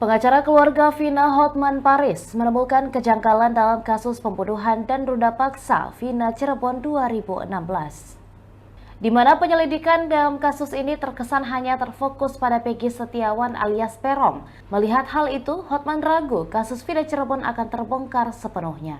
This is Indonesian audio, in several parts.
Pengacara keluarga Vina Hotman Paris menemukan kejanggalan dalam kasus pembunuhan dan ruda paksa Vina Cirebon 2016. Di mana penyelidikan dalam kasus ini terkesan hanya terfokus pada Peggy Setiawan alias Peron. Melihat hal itu, Hotman ragu kasus Vina Cirebon akan terbongkar sepenuhnya.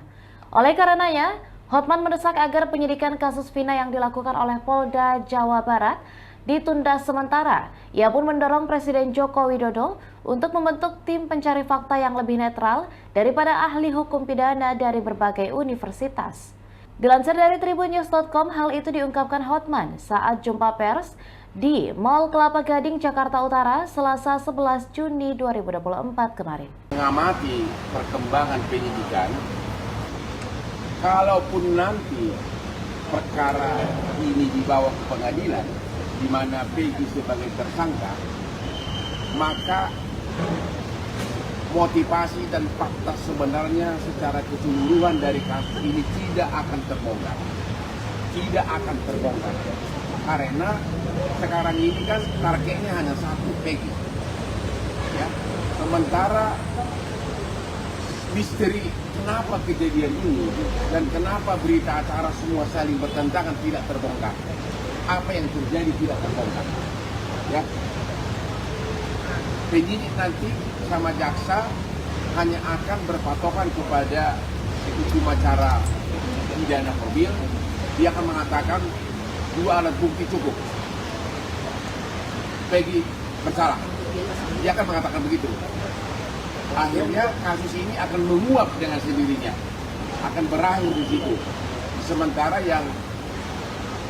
Oleh karenanya, Hotman mendesak agar penyidikan kasus Vina yang dilakukan oleh Polda Jawa Barat ditunda sementara. Ia pun mendorong Presiden Joko Widodo untuk membentuk tim pencari fakta yang lebih netral daripada ahli hukum pidana dari berbagai universitas. Dilansir dari tribunnews.com, hal itu diungkapkan Hotman saat jumpa pers di Mall Kelapa Gading, Jakarta Utara, Selasa 11 Juni 2024 kemarin. Mengamati perkembangan penyidikan, kalaupun nanti perkara ini dibawa ke pengadilan, di mana Peggy sebagai tersangka, maka motivasi dan fakta sebenarnya secara keseluruhan dari kasus ini tidak akan terbongkar. Tidak akan terbongkar. Karena sekarang ini kan targetnya hanya satu, Peggy. Ya. Sementara misteri kenapa kejadian ini dan kenapa berita acara semua saling bertentangan tidak terbongkar. Apa yang terjadi tidak terbongkar. Ya. Penyidik nanti sama jaksa hanya akan berpatokan kepada hukum acara pidana formal. Dia akan mengatakan dua alat bukti cukup. Peggy bersalah. Dia akan mengatakan begitu. Akhirnya kasus ini akan menguap dengan sendirinya, akan berakhir di situ. Sementara yang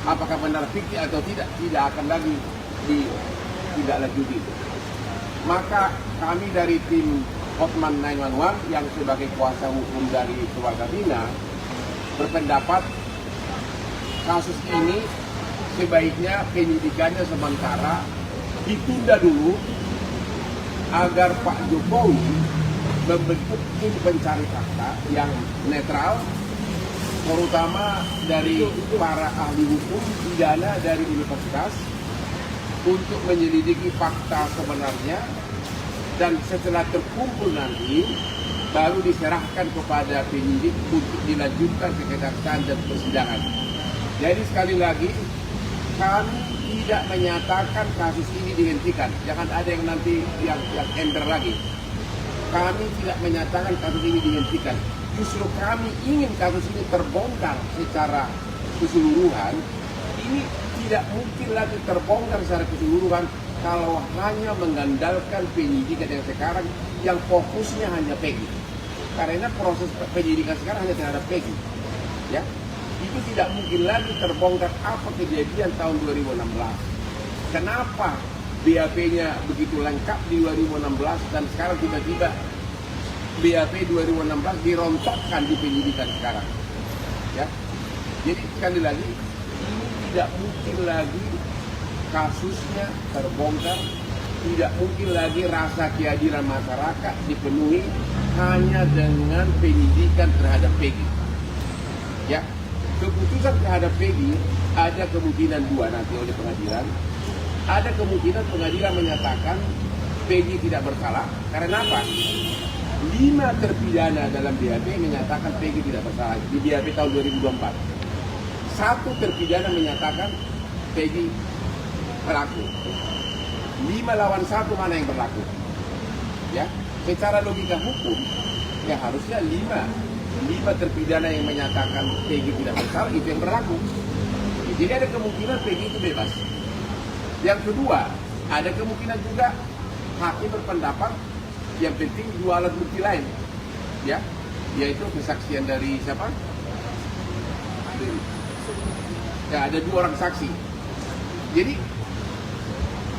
apakah benar fikih atau tidak akan lagi ditindaklanjuti. Maka kami dari tim Hotman 911 yang sebagai kuasa hukum dari keluarga Vina berpendapat kasus ini sebaiknya penyidikannya sementara ditunda dulu agar Pak Jokowi membentuk tim pencari fakta yang netral, terutama dari para ahli hukum pidana dari universitas untuk menyelidiki fakta sebenarnya, dan setelah terkumpul nanti baru diserahkan kepada penyidik untuk dilanjutkan ke kejaksaan dan persidangan. Jadi sekali lagi, kami tidak menyatakan kasus ini dihentikan. Jangan ada yang nanti yang ender lagi. Kami tidak menyatakan kasus ini dihentikan. Justru kami ingin kasus ini terbongkar secara keseluruhan. Ini tidak mungkin lagi terbongkar secara keseluruhan kalau hanya mengandalkan penyidikan yang sekarang yang fokusnya hanya Peggy. Karena proses penyidikan sekarang hanya terhadap Peggy. Ya, itu tidak mungkin lagi terbongkar apa kejadian tahun 2016. Kenapa BAP-nya begitu lengkap di 2016 dan sekarang tiba-tiba BAP 2016 dirontokkan di penyidikan sekarang. Ya, jadi sekali lagi ini tidak mungkin lagi kasusnya terbongkar, tidak mungkin lagi rasa keadilan masyarakat dipenuhi hanya dengan penyidikan terhadap Peggy. Ya, keputusan terhadap Peggy ada kemungkinan dua nanti oleh pengadilan. Ada kemungkinan pengadilan menyatakan Peggy tidak bersalah. Karena apa? 5 terpidana dalam BAP menyatakan Peggy tidak bersalah di BAP tahun 2024. 1 terpidana menyatakan Peggy berlaku. 5 lawan 1 mana yang berlaku? Ya, secara logika hukum ya harusnya 5 terpidana yang menyatakan Peggy tidak bersalah itu yang berlaku. Jadi ada kemungkinan Peggy itu bebas. Yang kedua, ada kemungkinan juga hakim berpendapat yang penting 2 alat bukti lain, ya, yaitu kesaksian dari siapa? Ya, ada 2 orang saksi. Jadi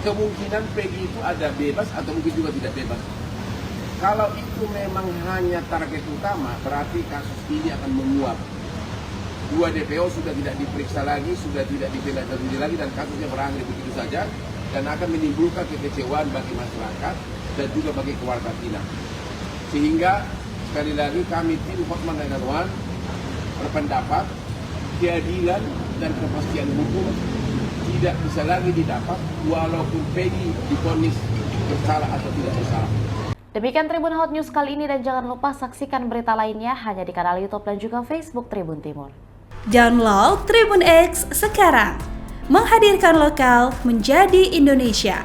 kemungkinan Peggy itu ada bebas atau mungkin juga tidak bebas. Kalau itu memang hanya target utama, berarti kasus ini akan menguap. 2 DPO sudah tidak diperiksa lagi, sudah tidak ditindaklanjuti lagi, dan kasusnya berakhir begitu saja, dan akan menimbulkan kekecewaan bagi masyarakat dan juga bagi keluarga Vina. Sehingga sekali lagi kami tim Hotman 911 berpendapat keadilan dan kepastian hukum tidak bisa lagi didapat walaupun Peggy divonis bersalah atau tidak bersalah. Demikian Tribun Hot News kali ini dan jangan lupa saksikan berita lainnya hanya di kanal YouTube dan juga Facebook Tribun Timur. Download Tribun X sekarang, menghadirkan lokal menjadi Indonesia.